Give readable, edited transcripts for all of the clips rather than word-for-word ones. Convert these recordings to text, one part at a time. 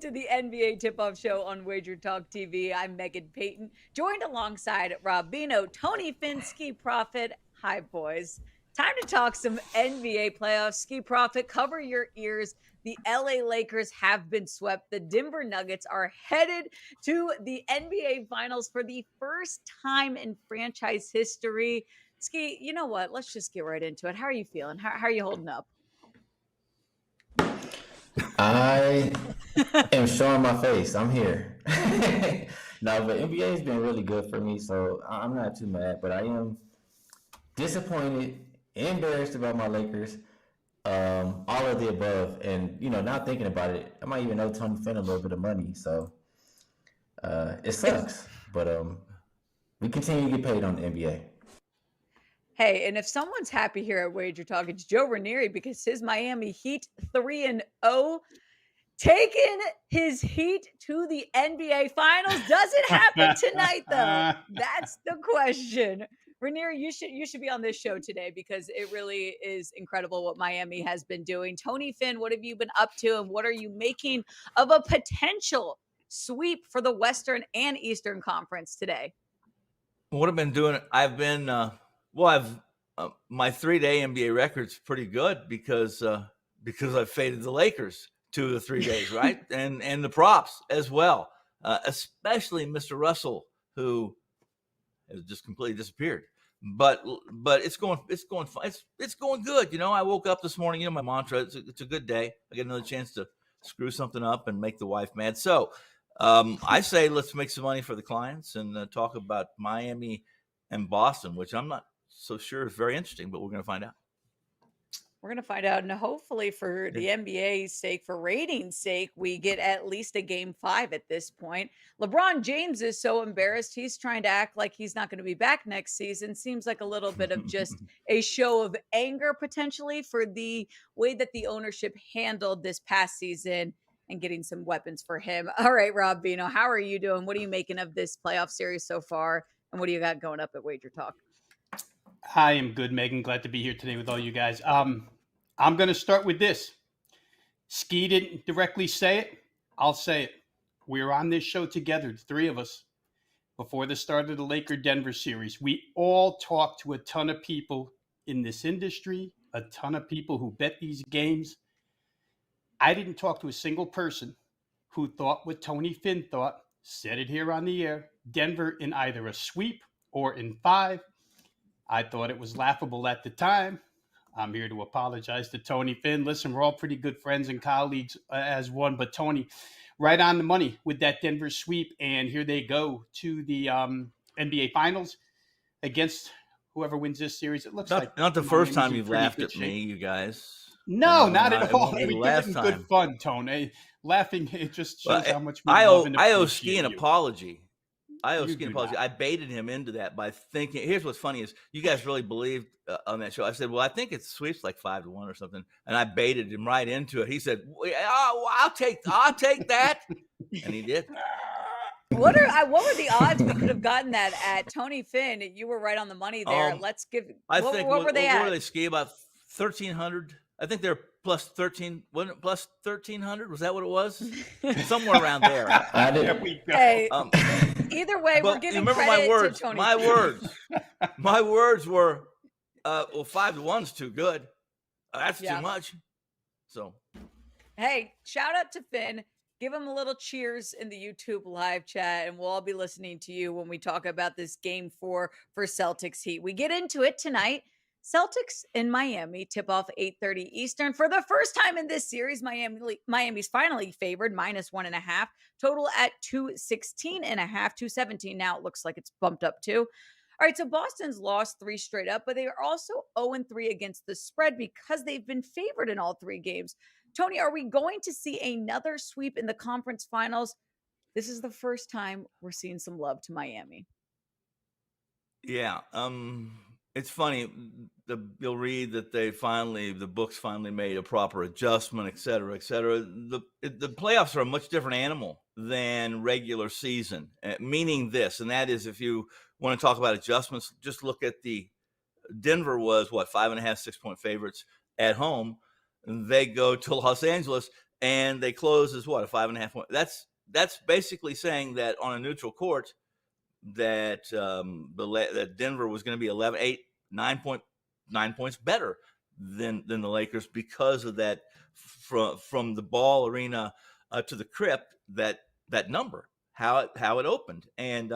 to the NBA Tip-Off Show on WagerTalk TV. I'm Megan Payton, joined alongside Rob Bino, Tony Finn, Skee Profit. Hi, boys. Time to talk some NBA playoffs. Skee Profit, cover your ears. The LA Lakers have been swept. The Denver Nuggets are headed to the NBA Finals for the first time in franchise history. Skee, you know what? Let's just get right into it. How are you feeling? How are you holding up? I am showing my face. I'm here. No, but NBA has been really good for me, so I'm not too mad. But I am disappointed, embarrassed about my Lakers, all of the above. And now thinking about it, I might even owe Tony Finn a little bit of money, so it sucks. But we continue to get paid on the NBA. Hey, and if someone's happy here at WagerTalk, it's Joe Ranieri because his Miami Heat 3-0, taking his Heat to the NBA Finals. Does it happen tonight, though? That's the question. Ranieri, you should be on this show today because it really is incredible what Miami has been doing. Tony Finn, what have you been up to, and what are you making of a potential sweep for the Western and Eastern Conference today? What I've been doing, I've been my 3-day NBA record's pretty good because I faded the Lakers 2 of the 3 days, right? and the props as well, especially Mr. Russell, who has just completely disappeared. But it's going fine. It's going good. I woke up this morning. My mantra. It's a good day. I get another chance to screw something up and make the wife mad. So I say let's make some money for the clients and talk about Miami and Boston, which I'm not so sure is very interesting, but we're going to find out. We're going to find out. And hopefully for the NBA's sake, for ratings' sake, we get at least a game 5 at this point. LeBron James is so embarrassed. He's trying to act like he's not going to be back next season. Seems like a little bit of just a show of anger potentially for the way that the ownership handled this past season and getting some weapons for him. All right, Rob Bino, how are you doing? What are you making of this playoff series so far? And what do you got going up at WagerTalk? I am good, Megan. Glad to be here today with all you guys. I'm going to start with this. Skee didn't directly say it. I'll say it. We were on this show together, the three of us, before the start of the Laker-Denver series. We all talked to a ton of people in this industry, a ton of people who bet these games. I didn't talk to a single person who thought what Tony Finn thought, said it here on the air, Denver in either a sweep or in 5. I thought it was laughable at the time. I'm here to apologize to Tony Finn. Listen, we're all pretty good friends and colleagues as one, but Tony, right on the money with that Denver sweep, and here they go to the NBA Finals against whoever wins this series. It looks like not the first time you've laughed at me, you guys. No, not at all. We did it in good fun, Tony. Laughing, it just shows how much we I love and owe appreciate Skee an you. apology. I owe Skee an apology. Not. I baited him into that by thinking. Here's what's funny is you guys really believed on that show. I said, well, I think it sweeps like 5-1 or something, and I baited him right into it. He said, I'll take that, and he did. What were the odds we could have gotten that at? Tony Finn, you were right on the money there. Let's give. What were they at? What were they, Skee? About 1,300. I think they're plus 13. Wasn't it plus 1,300? Was that what it was? Somewhere around there. There we go. Hey, either way, we're giving remember credit my words. to Tony. My words were, 5-1's too good. That's too much. So, hey, shout out to Finn. Give him a little cheers in the YouTube live chat, and we'll all be listening to you when we talk about this game 4 for Celtics Heat. We get into it tonight. Celtics in Miami tip off 8:30 Eastern. For the first time in this series, Miami's finally favored -1.5. Total at 216.5, 217. Now it looks like it's bumped up too. All right, so Boston's lost 3 straight up, but they are also 0-3 against the spread because they've been favored in all 3 games. Tony, are we going to see another sweep in the conference finals? This is the first time we're seeing some love to Miami. Yeah. It's funny. You'll read that the books finally made a proper adjustment, et cetera, et cetera. The playoffs are a much different animal than regular season, meaning this, and that is if you want to talk about adjustments, just look at Denver was 5.5, 6-point favorites at home. They go to Los Angeles and they close as what, a 5.5 point. That's basically saying that on a neutral court that that Denver was going to be 9 points better than the Lakers because of that from the ball arena to the crypt, that number, how it opened. And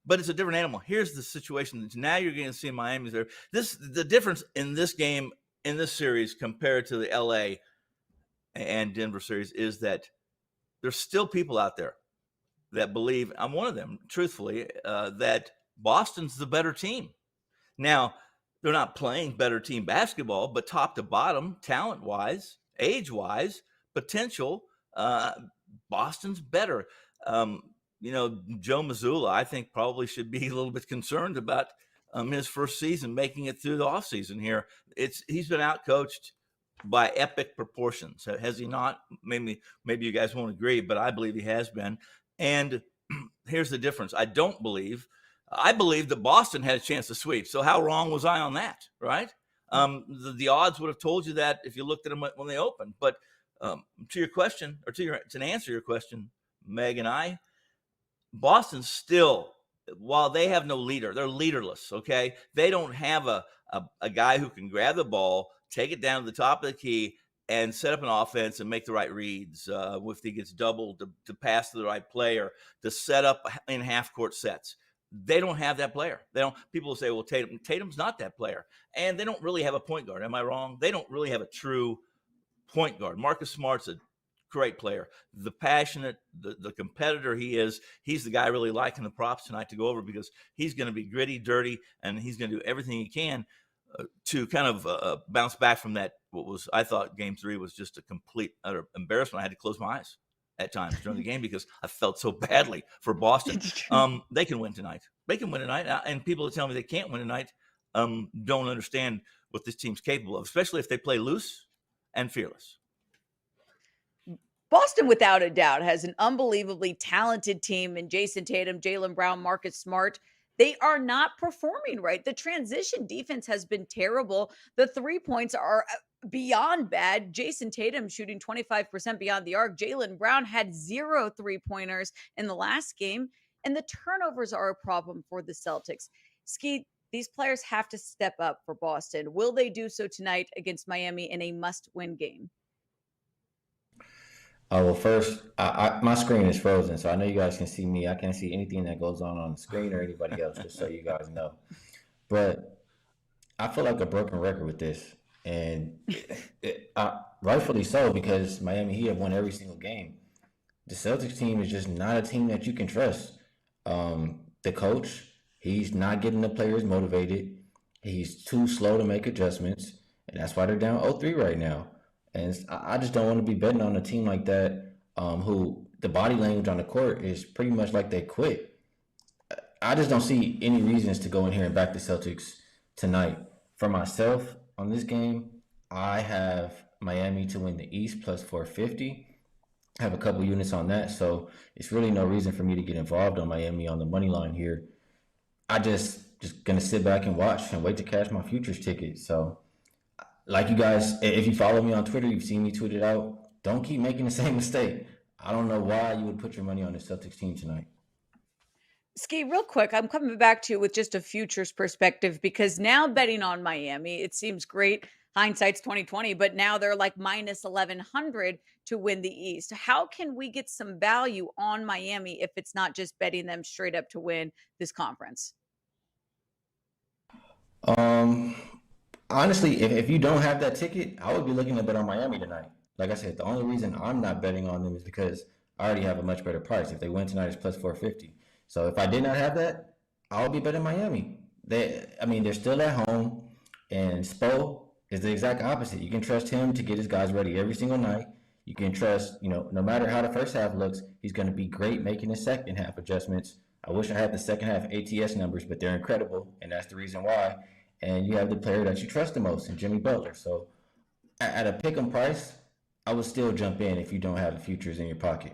but it's a different animal. Here's the situation. Now you're going to see Miami's there. The difference in this game, in this series, compared to the LA and Denver series, is that there's still people out there that believe, I'm one of them, truthfully, that Boston's the better team. Now, they're not playing better team basketball, but top to bottom, talent-wise, age-wise, potential, Boston's better. Joe Mazzulla, I think, probably should be a little bit concerned about his first season, making it through the offseason here. He's been outcoached by epic proportions. Has he not? Maybe you guys won't agree, but I believe he has been. And here's the difference. I believe that Boston had a chance to sweep. So how wrong was I on that, right? The odds would have told you that if you looked at them when they opened. But to your question, or to answer your question, Meg and Boston still, while they have no leader, they're leaderless, okay? They don't have a guy who can grab the ball, take it down to the top of the key, and set up an offense and make the right reads. If he gets doubled, to pass to the right player, to set up in half-court sets. They don't have that player. People will say, well, Tatum's not that player. And they don't really have a point guard. Am I wrong? They don't really have a true point guard. Marcus Smart's a great player. The passionate, the competitor he is, he's the guy I really like in the props tonight to go over, because he's going to be gritty, dirty, and he's going to do everything he can to kind of bounce back from that. I thought game 3 was just a complete utter embarrassment. I had to close my eyes at times during the game because I felt so badly for Boston. They can win tonight. And people that tell me they can't win tonight don't understand what this team's capable of, especially if they play loose and fearless. Boston, without a doubt, has an unbelievably talented team in Jason Tatum, Jaylen Brown, Marcus Smart. They are not performing right. The transition defense has been terrible. The 3 points are beyond bad. Jason Tatum shooting 25% beyond the arc. Jaylen Brown had 0 3-pointers in the last game. And the turnovers are a problem for the Celtics. Skee, these players have to step up for Boston. Will they do so tonight against Miami in a must-win game? Well, first, my screen is frozen, so I know you guys can see me. I can't see anything that goes on the screen or anybody else, just so you guys know. But I feel like a broken record with this, and rightfully so, because Miami Heat have won every single game. The Celtics team is just not a team that you can trust. The coach, he's not getting the players motivated. He's too slow to make adjustments, and that's why they're down 0-3 right now. And I just don't want to be betting on a team like that, who the body language on the court is pretty much like they quit. I just don't see any reasons to go in here and back the Celtics tonight. For myself, on this game, I have Miami to win the East plus 450. I have a couple units on that, so it's really no reason for me to get involved on Miami on the money line here. I just going to sit back and watch and wait to cash my futures ticket. So, like you guys, if you follow me on Twitter, you've seen me tweet it out. Don't keep making the same mistake. I don't know why you would put your money on the Celtics team tonight. Skee, real quick, I'm coming back to you with just a futures perspective, because now betting on Miami, it seems great. Hindsight's 2020, but now they're like minus 1,100 to win the East. How can we get some value on Miami if it's not just betting them straight up to win this conference? Honestly, if you don't have that ticket, I would be looking to bet on Miami tonight. Like I said, the only reason I'm not betting on them is because I already have a much better price. If they win tonight, it's plus 450. So if I did not have that, I would be betting Miami. They're still at home, and Spo is the exact opposite. You can trust him to get his guys ready every single night. You can trust, no matter how the first half looks, he's going to be great making the second half adjustments. I wish I had the second half ATS numbers, but they're incredible, and that's the reason why. And you have the player that you trust the most in Jimmy Butler. So at a pick'em price, I would still jump in if you don't have the futures in your pocket.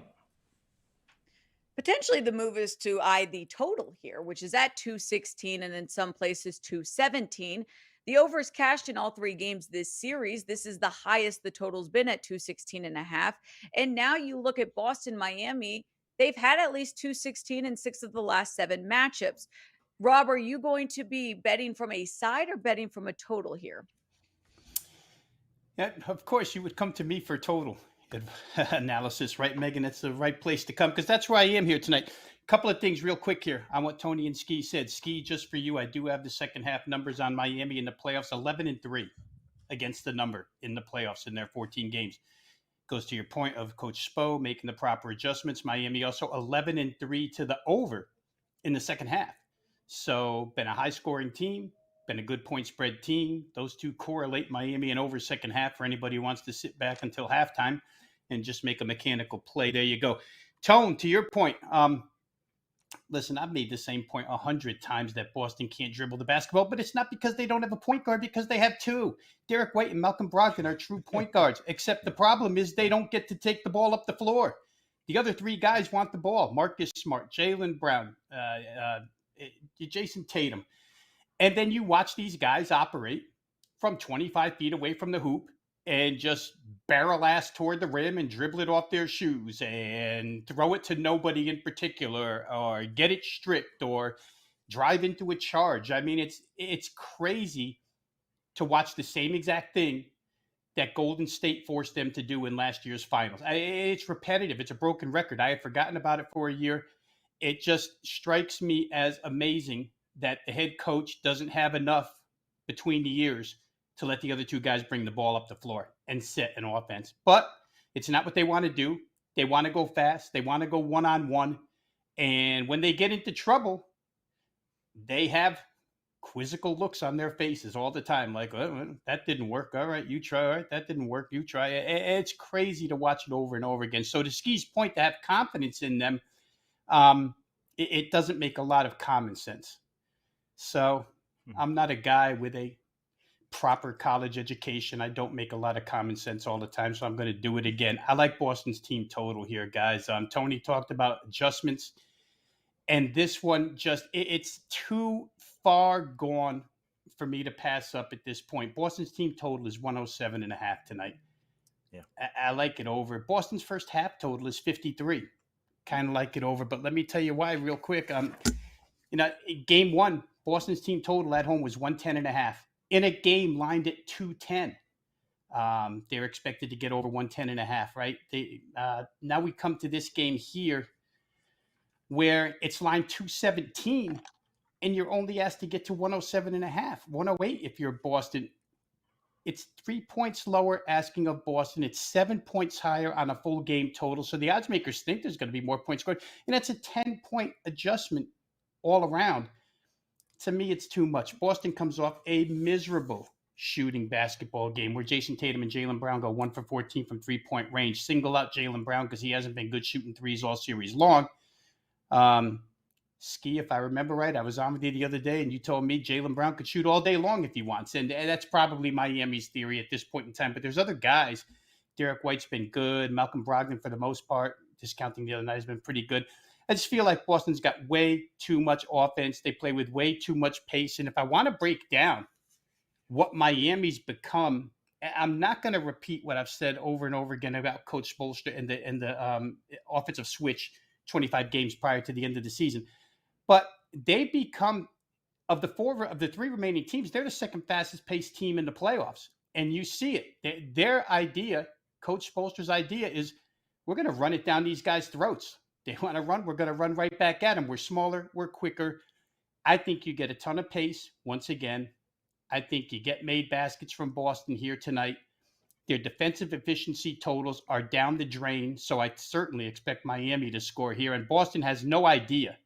Potentially the move is to the total here, which is at 216 and in some places 217. The overs cashed in all 3 games this series. This is the highest the total's been at 216.5. And now you look at Boston, Miami, they've had at least 216 in 6 of the last 7 matchups. Rob, are you going to be betting from a side or betting from a total here? Yeah, of course, you would come to me for total analysis, right, Megan? That's the right place to come because that's where I am here tonight. A couple of things real quick here on what Tony and Skee said. Skee, just for you, I do have the second half numbers on Miami in the playoffs, 11-3 against the number in the playoffs in their 14 games. Goes to your point of Coach Spo making the proper adjustments. Miami also 11-3 to the over in the second half. So been a high scoring team, been a good point spread team. Those two correlate, Miami and over second half, for anybody who wants to sit back until halftime and just make a mechanical play. There you go. Tone, to your point, listen, I've made the same point 100 times that Boston can't dribble the basketball, but it's not because they don't have a point guard, because they have two. Derek White and Malcolm Brogdon are true point guards, except the problem is they don't get to take the ball up the floor. The other 3 guys want the ball. Marcus Smart, Jaylen Brown, Jason Tatum. And then you watch these guys operate from 25 feet away from the hoop and just barrel ass toward the rim and dribble it off their shoes and throw it to nobody in particular, or get it stripped, or drive into a charge. I mean, it's crazy to watch the same exact thing that Golden State forced them to do in last year's finals. It's repetitive. It's a broken record. I had forgotten about it for a year. It just strikes me as amazing that the head coach doesn't have enough between the years to let the other 2 guys bring the ball up the floor and set an offense. But it's not what they want to do. They want to go fast. They want to go one-on-one. And when they get into trouble, they have quizzical looks on their faces all the time. Like, oh, that didn't work. All right, you try. All right, that didn't work. You try. It's crazy to watch it over and over again. So to Skee's point, to have confidence in them, it doesn't make a lot of common sense. So I'm not a guy with a proper college education. I don't make a lot of common sense all the time, so I'm going to do it again. I like Boston's team total here, guys. Tony talked about adjustments, and this one it's too far gone for me to pass up at this point. Boston's team total is 107.5 tonight. Yeah, I like it over. Boston's first half total is 53. Kind of like it over, but let me tell you why real quick. Game 1, Boston's team total at home was 110.5 in a game lined at 210. They're expected to get over 110.5, right? Now we come to this game here where it's lined 217 and you're only asked to get to 107.5, 108 if you're Boston. It's 3 points lower asking of Boston. It's 7 points higher on a full game total. So the odds makers think there's going to be more points scored. And that's a 10-point adjustment all around. To me, it's too much. Boston comes off a miserable shooting basketball game where Jason Tatum and Jaylen Brown go 1 for 14 from 3-point range. Single out Jaylen Brown because he hasn't been good shooting threes all series long. Skee, if I remember right, I was on with you the other day and you told me Jaylen Brown could shoot all day long if he wants. And that's probably Miami's theory at this point in time. But there's other guys. Derek White's been good. Malcolm Brogdon, for the most part, discounting the other night, has been pretty good. I just feel like Boston's got way too much offense. They play with way too much pace. And if I want to break down what Miami's become, I'm not going to repeat what I've said over and over again about Coach Spoelstra and the offensive switch 25 games prior to the end of the season. But they become, of the 3 remaining teams, they're the second fastest paced team in the playoffs. And you see it. Their idea, Coach Spoelstra's idea, is we're going to run it down these guys' throats. They want to run, we're going to run right back at them. We're smaller, we're quicker. I think you get a ton of pace once again. I think you get made baskets from Boston here tonight. Their defensive efficiency totals are down the drain, so I certainly expect Miami to score here. And Boston has no idea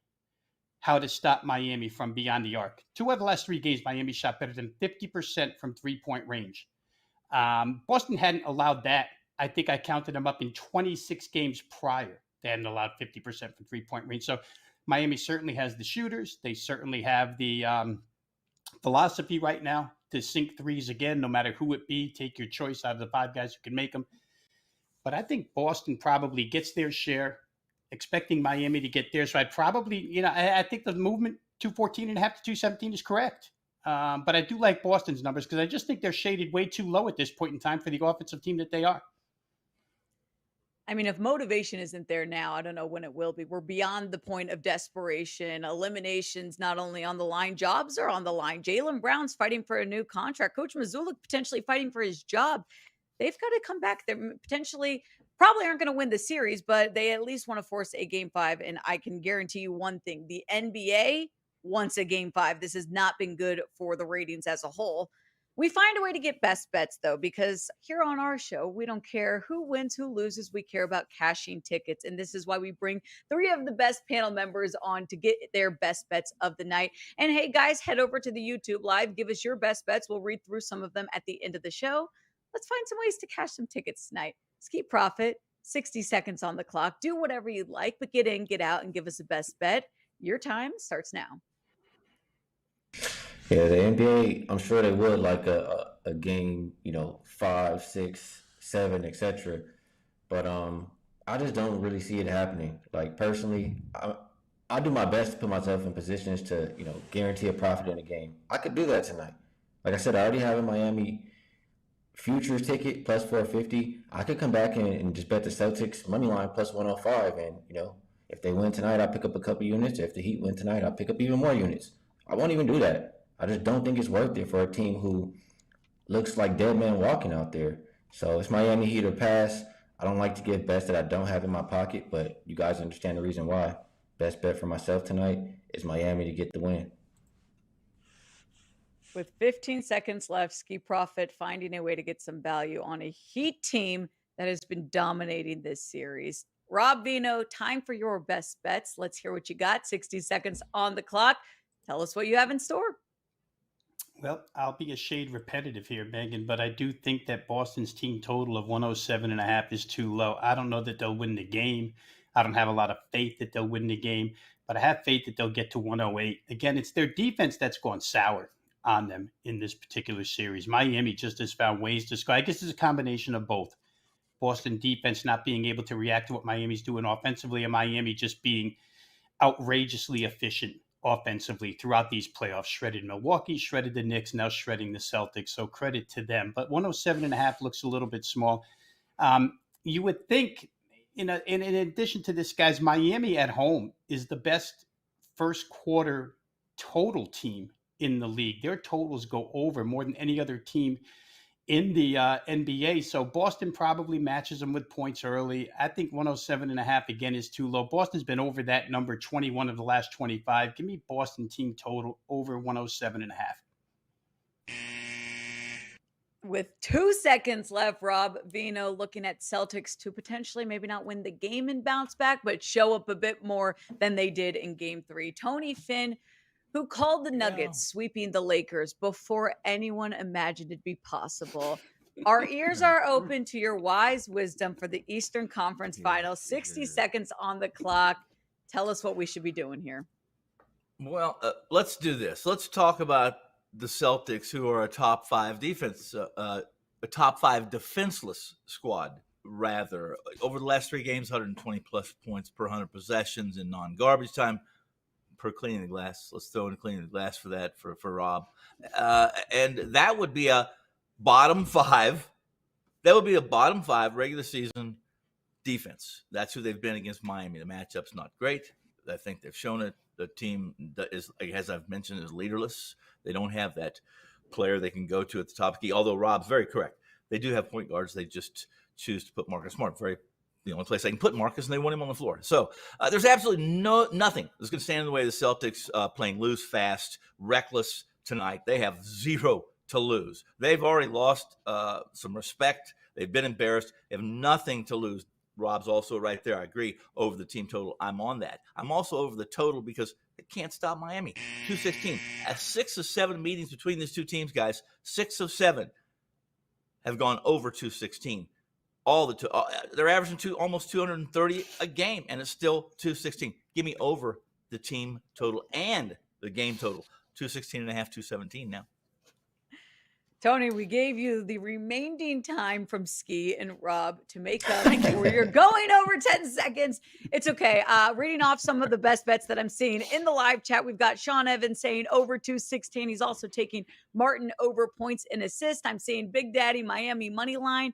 how to stop Miami from beyond the arc. 2 of the last 3 games, Miami shot better than 50% from 3-point range. Boston hadn't allowed that. I think I counted them up in 26 games prior. They hadn't allowed 50% from 3-point range. So Miami certainly has the shooters. They certainly have the philosophy right now to sink threes again, no matter who it be. Take your choice out of the 5 guys who can make them. But I think Boston probably gets their share, expecting Miami to get theirs. So I'd probably, I think the movement 214.5 to 217 is correct. But I do like Boston's numbers because I just think they're shaded way too low at this point in time for the offensive team that they are. I mean, if motivation isn't there now, I don't know when it will be. We're beyond the point of desperation. Eliminations not only on the line, jobs are on the line. Jaylen Brown's fighting for a new contract. Coach Mazzulla potentially fighting for his job. They've got to come back. They're potentially probably aren't going to win the series, but they at least want to force a game 5. And I can guarantee you one thing: the NBA wants a game 5. This has not been good for the ratings as a whole. We find a way to get best bets, though, because here on our show, we don't care who wins, who loses. We care about cashing tickets. And this is why we bring 3 of the best panel members on to get their best bets of the night. And hey, guys, head over to the YouTube Live. Give us your best bets. We'll read through some of them at the end of the show. Let's find some ways to cash some tickets tonight. Skee Profit, 60 seconds on the clock. Do whatever you'd like, but get in, get out, and give us a best bet. Your time starts now. Yeah, the NBA, I'm sure they would like a game, 5, 6, 7, etc. But I just don't really see it happening. Like personally, I do my best to put myself in positions to, guarantee a profit in a game. I could do that tonight. Like I said, I already have a Miami futures ticket plus 450. I could come back and just bet the Celtics money line plus 105, and if they win tonight, I'll pick up a couple units. If the Heat win tonight, I'll pick up even more units. I won't even do that. I just don't think it's worth it for a team who looks like dead man walking out there. So it's Miami Heat or pass. I don't like to give bets that I don't have in my pocket, but you guys understand the reason why. Best bet for myself tonight is Miami to get the win. With 15 seconds left, Skee Profit finding a way to get some value on a Heat team that has been dominating this series. Rob Vino, time for your best bets. Let's hear what you got. 60 seconds on the clock. Tell us what you have in store. Well, I'll be a shade repetitive here, Megan, but I do think that Boston's team total of 107.5 is too low. I don't know that they'll win the game. I don't have a lot of faith that they'll win the game, but I have faith that they'll get to 108. Again, it's their defense that's gone sour on them in this particular series. Miami just has found ways to score. I guess it's a combination of both. Boston defense not being able to react to what Miami's doing offensively, and Miami just being outrageously efficient offensively throughout these playoffs. Shredded Milwaukee, shredded the Knicks, now shredding the Celtics. So credit to them. But 107.5 looks a little bit small. You would think, in addition to this, guys, Miami at home is the best first quarter total team in the league. Their totals go over more than any other team in the NBA. So Boston probably matches them with points early. I think 107.5 again is too low. Boston's been over that number 21 of the last 25. Give me Boston team total over 107.5. With 2 seconds left, Rob Vino looking at Celtics to potentially maybe not win the game and bounce back, but show up a bit more than they did in game 3. Tony Finn, who called the Nuggets sweeping the Lakers before anyone imagined it'd be possible. Our ears are open to your wise wisdom for the Eastern Conference Finals. 60 seconds on the clock. Tell us what we should be doing here. Well, let's do this. Let's talk about the Celtics, who are a top 5 defense, a top 5 defenseless squad, rather. Over the last 3 games, 120 plus points per 100 possessions in non-garbage time. Per cleaning the glass. Let's throw in cleaning the glass for that for Rob. And that would be a bottom 5. That would be a bottom 5 regular season defense. That's who they've been against Miami. The matchup's not great. I think they've shown it. The team that is, as I've mentioned, is leaderless. They don't have that player they can go to at the top of the key. Although Rob's very correct. They do have point guards. They just choose to put Marcus Smart. The only place they can put Marcus, and they want him on the floor. So there's absolutely nothing that's going to stand in the way of the Celtics playing loose, fast, reckless tonight. They have 0 to lose. They've already lost some respect. They've been embarrassed. They have nothing to lose. Rob's also right there. I agree, over the team total. I'm on that. I'm also over the total because it can't stop Miami. 216. At 6 of 7 meetings between these two teams, guys, 6 of 7 have gone over 216. They're averaging almost 230 a game, and it's still 216. Give me over the team total and the game total. 216.5, 217 now. Tony, we gave you the remaining time from Skee and Rob to make up for you're going over 10 seconds. It's okay. Reading off some of the best bets that I'm seeing in the live chat. We've got Sean Evans saying over 216. He's also taking Martin over points and assist. I'm seeing Big Daddy Miami money line.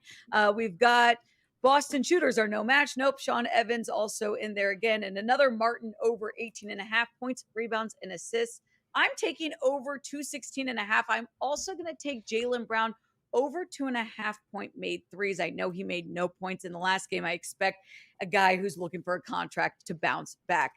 We've got Boston shooters are no match. Nope. Sean Evans also in there again. And another Martin over 18.5 points, rebounds, and assists. I'm taking over 216.5. I'm also going to take Jaylen Brown over 2.5 point made threes. I know he made no points in the last game. I expect a guy who's looking for a contract to bounce back.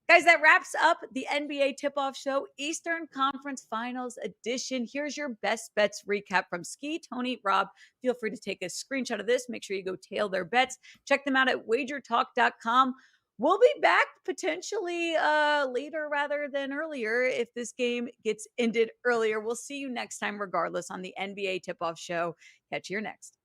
Guys, that wraps up the NBA tip-off show, Eastern Conference Finals edition. Here's your best bets recap from Skee, Tony, Rob. Feel free to take a screenshot of this. Make sure you go tail their bets. Check them out at WagerTalk.com. We'll be back potentially later rather than earlier if this game gets ended earlier. We'll see you next time, regardless, on the NBA tip-off show. Catch you here next.